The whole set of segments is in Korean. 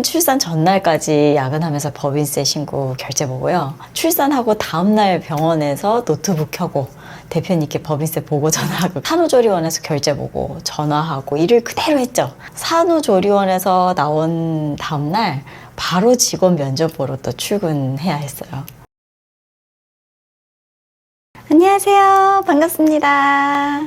출산 전날까지 야근하면서 법인세 신고 결제 보고요. 출산하고 다음날 병원에서 노트북 켜고 대표님께 법인세 보고 전화하고 산후조리원에서 결제 보고 전화하고 일을 그대로 했죠. 산후조리원에서 나온 다음날 바로 직원 면접 보러 또 출근해야 했어요. 안녕하세요. 반갑습니다.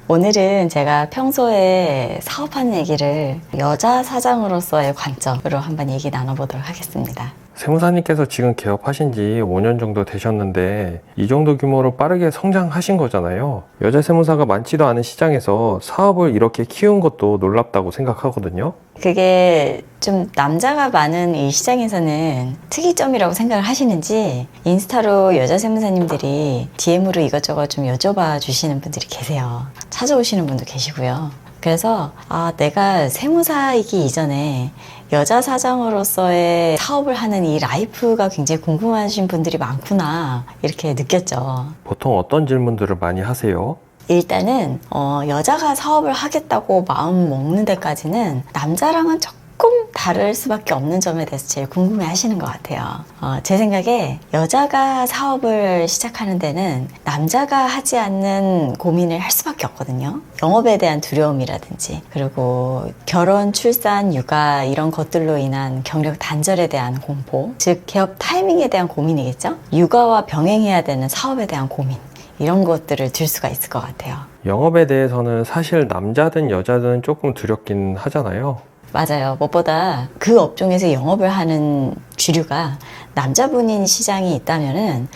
오늘은 제가 평소에 사업하는 얘기를 여자 사장으로서의 관점으로 한번 얘기 나눠보도록 하겠습니다. 세무사님께서 지금 개업하신 지 5년 정도 되셨는데 이 정도 규모로 빠르게 성장하신 거잖아요. 여자 세무사가 많지도 않은 시장에서 사업을 이렇게 키운 것도 놀랍다고 생각하거든요. 그게 좀 남자가 많은 이 시장에서는 특이점이라고 생각을 하시는지 인스타로 여자 세무사님들이 DM으로 이것저것 좀 여쭤봐 주시는 분들이 계세요. 찾아오시는 분도 계시고요. 그래서 내가 세무사이기 이전에 여자 사장으로서의 사업을 하는 이 라이프가 굉장히 궁금하신 분들이 많구나 이렇게 느꼈죠. 보통 어떤 질문들을 많이 하세요? 일단은 여자가 사업을 하겠다고 마음 먹는 데까지는 남자랑은 조금 다를 수밖에 없는 점에 대해서 제일 궁금해 하시는 것 같아요. 제 생각에 여자가 사업을 시작하는 데는 남자가 하지 않는 고민을 할 수밖에 없거든요. 영업에 대한 두려움이라든지 그리고 결혼, 출산, 육아 이런 것들로 인한 경력 단절에 대한 공포, 즉 개업 타이밍에 대한 고민이겠죠. 육아와 병행해야 되는 사업에 대한 고민, 이런 것들을 들 수가 있을 것 같아요. 영업에 대해서는 사실 남자든 여자든 조금 두렵긴 하잖아요. 맞아요. 무엇보다 그 업종에서 영업을 하는 주류가 남자분인 시장이 있다면은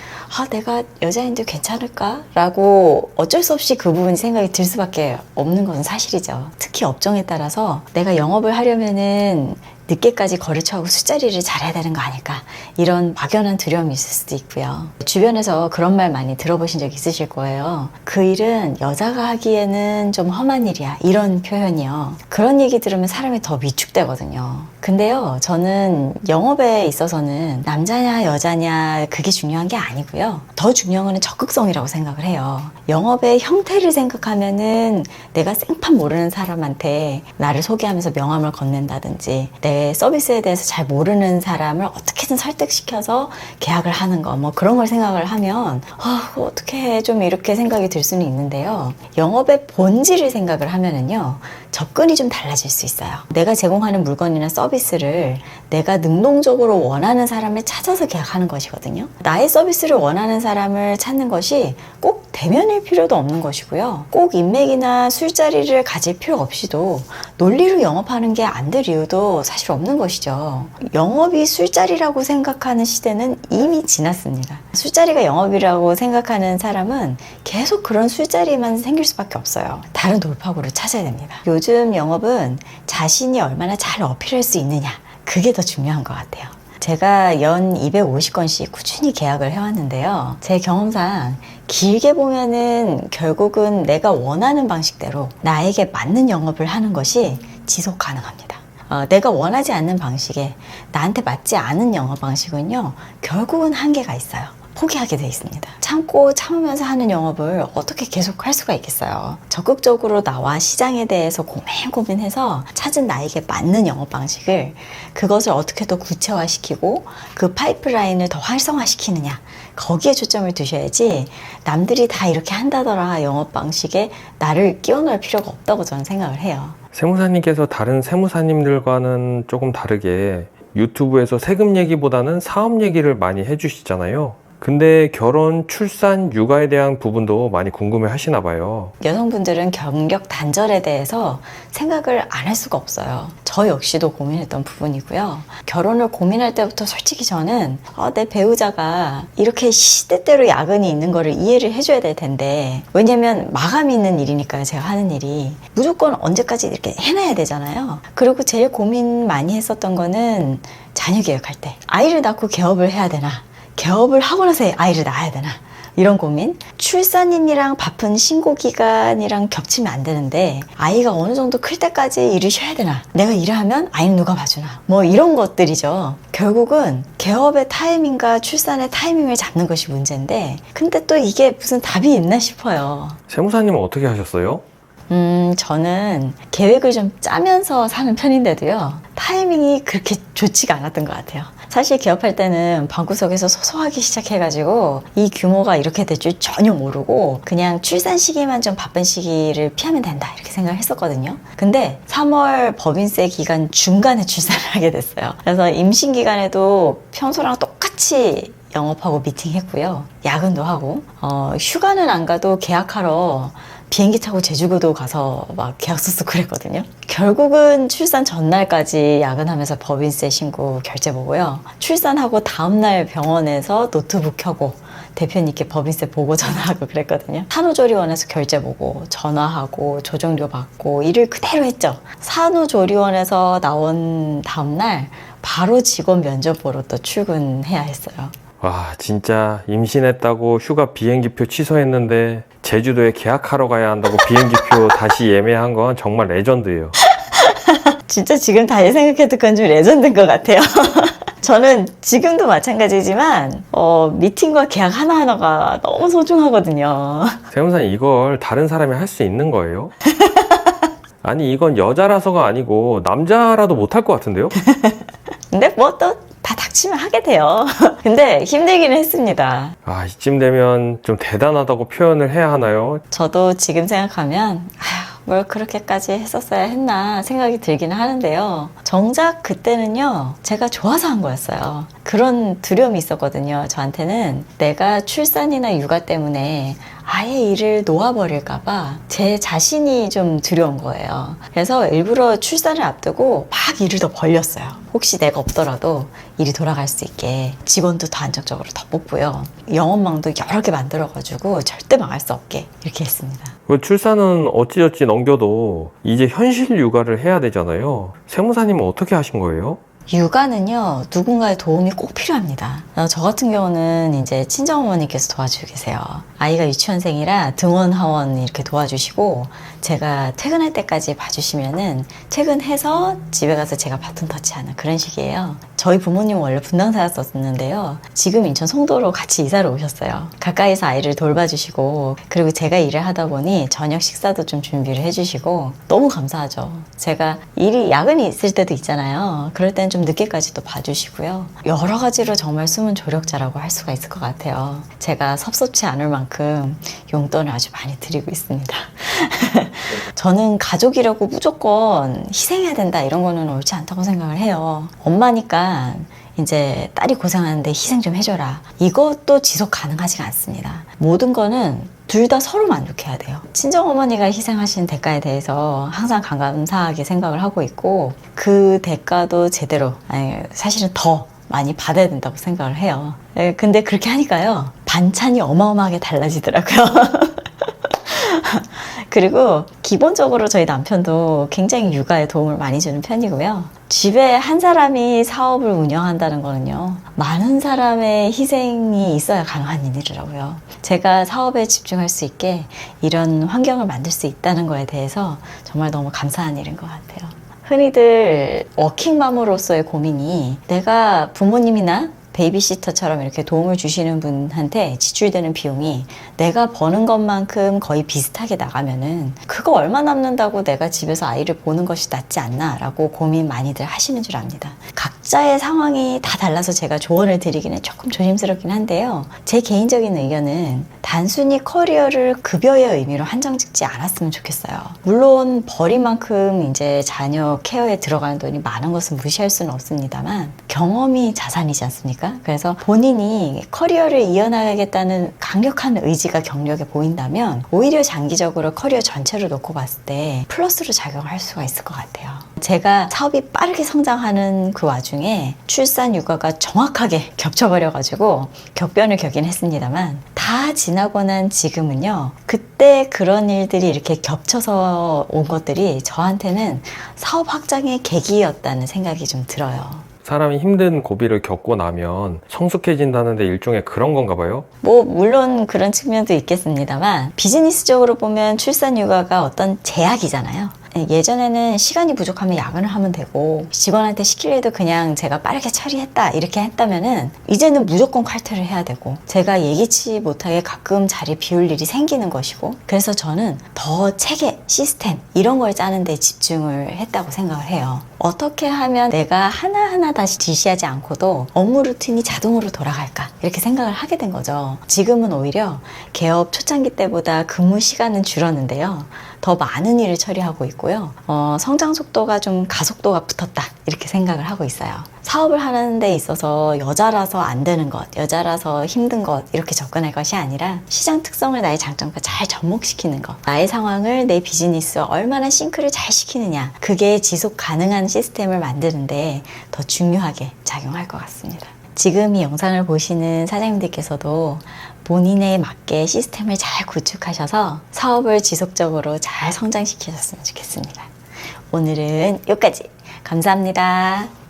내가 여자인데 괜찮을까? 라고 어쩔 수 없이 그 부분이 생각이 들 수밖에 없는 것은 사실이죠. 특히 업종에 따라서 내가 영업을 하려면은 늦게까지 거래처하고 술자리를 잘해야 되는 거 아닐까, 이런 막연한 두려움이 있을 수도 있고요. 주변에서 그런 말 많이 들어보신 적 있으실 거예요. 그 일은 여자가 하기에는 좀 험한 일이야, 이런 표현이요. 그런 얘기 들으면 사람이 더 위축되거든요. 근데요, 저는 영업에 있어서는 남자냐 여자냐 그게 중요한 게 아니고요. 더 중요한 건 적극성이라고 생각을 해요. 영업의 형태를 생각하면은 내가 생판 모르는 사람한테 나를 소개하면서 명함을 건넨다든지, 내 서비스에 대해서 잘 모르는 사람을 어떻게든 설득시켜서 계약을 하는 거, 뭐 그런 걸 생각을 하면 어떻게 해, 좀 이렇게 생각이 들 수는 있는데요. 영업의 본질을 생각을 하면은요, 접근이 좀 달라질 수 있어요. 내가 제공하는 물건이나 서비스를 내가 능동적으로 원하는 사람을 찾아서 계약하는 것이거든요. 나의 서비스를 원하는 사람을 찾는 것이 꼭 대면일 필요도 없는 것이고요. 꼭 인맥이나 술자리를 가질 필요 없이도 논리로 영업하는 게 안 될 이유도 사실 없는 것이죠. 영업이 술자리라고 생각하는 시대는 이미 지났습니다. 술자리가 영업이라고 생각하는 사람은 계속 그런 술자리만 생길 수밖에 없어요. 다른 돌파구를 찾아야 됩니다. 요즘 영업은 자신이 얼마나 잘 어필할 수 있느냐, 그게 더 중요한 것 같아요. 제가 연 250건씩 꾸준히 계약을 해왔는데요. 제 경험상 길게 보면은 결국은 내가 원하는 방식대로 나에게 맞는 영업을 하는 것이 지속 가능합니다. 내가 원하지 않는 방식에 나한테 맞지 않은 영업 방식은요, 결국은 한계가 있어요. 포기하게 돼 있습니다. 참고 참으면서 하는 영업을 어떻게 계속 할 수가 있겠어요. 적극적으로 나와 시장에 대해서 고민해서 찾은 나에게 맞는 영업 방식을, 그것을 어떻게 더 구체화시키고 그 파이프라인을 더 활성화시키느냐, 거기에 초점을 두셔야지 남들이 다 이렇게 한다더라 영업 방식에 나를 끼워 넣을 필요가 없다고 저는 생각을 해요. 세무사님께서 다른 세무사님들과는 조금 다르게 유튜브에서 세금 얘기보다는 사업 얘기를 많이 해주시잖아요. 근데 결혼, 출산, 육아에 대한 부분도 많이 궁금해 하시나 봐요. 여성분들은 경력 단절에 대해서 생각을 안 할 수가 없어요. 저 역시도 고민했던 부분이고요. 결혼을 고민할 때부터 솔직히 저는 내 배우자가 이렇게 시대대로 야근이 있는 거를 이해를 해줘야 될 텐데, 왜냐면 마감이 있는 일이니까요. 제가 하는 일이 무조건 언제까지 이렇게 해놔야 되잖아요. 그리고 제일 고민 많이 했었던 거는 자녀 계획할 때 아이를 낳고 개업을 해야 되나, 개업을 하고 나서 아이를 낳아야 되나, 이런 고민. 출산인이랑 바쁜 신고기간이랑 겹치면 안 되는데 아이가 어느 정도 클 때까지 일을 쉬어야 되나, 내가 일을 하면 아이는 누가 봐주나, 뭐 이런 것들이죠. 결국은 개업의 타이밍과 출산의 타이밍을 잡는 것이 문제인데, 근데 또 이게 무슨 답이 있나 싶어요. 세무사님은 어떻게 하셨어요? 저는 계획을 좀 짜면서 사는 편인데도요, 타이밍이 그렇게 좋지가 않았던 것 같아요. 사실 기업할 때는 방구석에서 소소하게 시작해가지고 이 규모가 이렇게 될 줄 전혀 모르고 그냥 출산 시기만 좀 바쁜 시기를 피하면 된다 이렇게 생각을 했었거든요. 근데 3월 법인세 기간 중간에 출산을 하게 됐어요. 그래서 임신 기간에도 평소랑 똑같이 영업하고 미팅했고요. 야근도 하고 휴가는 안 가도 계약하러 비행기 타고 제주도 가서 막 계약서 쓰고 그랬거든요. 결국은 출산 전날까지 야근하면서 법인세 신고 결제 보고요. 출산하고 다음날 병원에서 노트북 켜고 대표님께 법인세 보고 전화하고 그랬거든요. 산후조리원에서 결제 보고 전화하고 조정료 받고 일을 그대로 했죠. 산후조리원에서 나온 다음날 바로 직원 면접 보러 또 출근해야 했어요. 와, 진짜 임신했다고 휴가 비행기표 취소했는데 제주도에 계약하러 가야 한다고 비행기표 다시 예매한 건 정말 레전드예요. 진짜 지금 다시 생각해도 그건 좀 레전드인 것 같아요. 저는 지금도 마찬가지지만 미팅과 계약 하나하나가 너무 소중하거든요. 세무사님, 이걸 다른 사람이 할 수 있는 거예요? 아니, 이건 여자라서가 아니고 남자라도 못할 것 같은데요? 근데 뭐 또 다 닥치면 하게 돼요. 근데 힘들기는 했습니다. 아, 이쯤 되면 좀 대단하다고 표현을 해야 하나요? 저도 지금 생각하면 뭘 그렇게까지 했었어야 했나 생각이 들기는 하는데요. 정작 그때는요, 제가 좋아서 한 거였어요. 그런 두려움이 있었거든요. 저한테는 내가 출산이나 육아 때문에 아예 일을 놓아버릴까봐 제 자신이 좀 두려운 거예요. 그래서 일부러 출산을 앞두고 막 일을 더 벌렸어요. 혹시 내가 없더라도 일이 돌아갈 수 있게 직원도 더 안정적으로 더 뽑고요. 영업망도 여러 개 만들어가지고 절대 망할 수 없게 이렇게 했습니다. 그 출산은 어찌저찌 넘겨도 이제 현실 육아를 해야 되잖아요. 세무사님은 어떻게 하신 거예요? 육아는요, 누군가의 도움이 꼭 필요합니다. 저 같은 경우는 이제 친정어머니께서 도와주고 계세요. 아이가 유치원생이라 등원 하원 이렇게 도와주시고, 제가 퇴근할 때까지 봐주시면은 퇴근해서 집에 가서 제가 바톤 터치하는 그런 식이에요. 저희 부모님은 원래 분당 살았었는데요. 지금 인천 송도로 같이 이사를 오셨어요. 가까이서 아이를 돌봐주시고, 그리고 제가 일을 하다 보니 저녁 식사도 좀 준비를 해주시고 너무 감사하죠. 제가 일이 야근이 있을 때도 있잖아요. 그럴 땐 좀 늦게까지도 봐주시고요. 여러 가지로 정말 숨은 조력자라고 할 수가 있을 것 같아요. 제가 섭섭치 않을 만큼 용돈을 아주 많이 드리고 있습니다. 저는 가족이라고 무조건 희생해야 된다 이런 거는 옳지 않다고 생각을 해요. 엄마니까 이제 딸이 고생하는데 희생 좀 해줘라. 이것도 지속 가능하지가 않습니다. 모든 거는 둘 다 서로 만족해야 돼요. 친정어머니가 희생하신 대가에 대해서 항상 감사하게 생각을 하고 있고, 그 대가도 제대로, 아니, 사실은 더 많이 받아야 된다고 생각을 해요. 근데 그렇게 하니까요, 반찬이 어마어마하게 달라지더라고요. 그리고 기본적으로 저희 남편도 굉장히 육아에 도움을 많이 주는 편이고요. 집에 한 사람이 사업을 운영한다는 거는요, 많은 사람의 희생이 있어야 가능한 일이라고요. 제가 사업에 집중할 수 있게 이런 환경을 만들 수 있다는 거에 대해서 정말 너무 감사한 일인 것 같아요. 흔히들 워킹맘으로서의 고민이, 내가 부모님이나 베이비시터처럼 이렇게 도움을 주시는 분한테 지출되는 비용이 내가 버는 것만큼 거의 비슷하게 나가면은 그거 얼마 남는다고 내가 집에서 아이를 보는 것이 낫지 않나 라고 고민 많이들 하시는 줄 압니다. 각자의 상황이 다 달라서 제가 조언을 드리기는 조금 조심스럽긴 한데요. 제 개인적인 의견은 단순히 커리어를 급여의 의미로 한정 짓지 않았으면 좋겠어요. 물론 벌인 만큼 이제 자녀 케어에 들어가는 돈이 많은 것은 무시할 수는 없습니다만, 경험이 자산이지 않습니까? 그래서 본인이 커리어를 이어나가겠다는 강력한 의지가 경력에 보인다면 오히려 장기적으로 커리어 전체를 놓고 봤을 때 플러스로 작용할 수가 있을 것 같아요. 제가 사업이 빠르게 성장하는 그 와중에 출산 육아가 정확하게 겹쳐버려가지고 격변을 겪긴 했습니다만, 다 지나고 난 지금은요, 그때 그런 일들이 이렇게 겹쳐서 온 것들이 저한테는 사업 확장의 계기였다는 생각이 좀 들어요. 사람이 힘든 고비를 겪고 나면 성숙해진다는데 일종의 그런 건가 봐요? 물론 그런 측면도 있겠습니다만, 비즈니스적으로 보면 출산 육아가 어떤 제약이잖아요. 예전에는 시간이 부족하면 야근을 하면 되고 직원한테 시키려도 그냥 제가 빠르게 처리했다 이렇게 했다면은 이제는 무조건 칼퇴를 해야 되고 제가 예기치 못하게 가끔 자리 비울 일이 생기는 것이고 그래서 저는 더 체계, 시스템 이런 걸 짜는 데 집중을 했다고 생각을 해요. 어떻게 하면 내가 하나하나 다시 지시하지 않고도 업무 루틴이 자동으로 돌아갈까 이렇게 생각을 하게 된 거죠. 지금은 오히려 개업 초창기 때보다 근무 시간은 줄었는데요. 더 많은 일을 처리하고 있고요. 성장 속도가 좀 가속도가 붙었다 이렇게 생각을 하고 있어요. 사업을 하는 데 있어서 여자라서 안 되는 것, 여자라서 힘든 것 이렇게 접근할 것이 아니라 시장 특성을 나의 장점과 잘 접목시키는 것, 나의 상황을 내 비즈니스와 얼마나 싱크를 잘 시키느냐, 그게 지속 가능한 시스템을 만드는데 더 중요하게 작용할 것 같습니다. 지금 이 영상을 보시는 사장님들께서도 본인에 맞게 시스템을 잘 구축하셔서 사업을 지속적으로 잘 성장시키셨으면 좋겠습니다. 오늘은 여기까지. 감사합니다.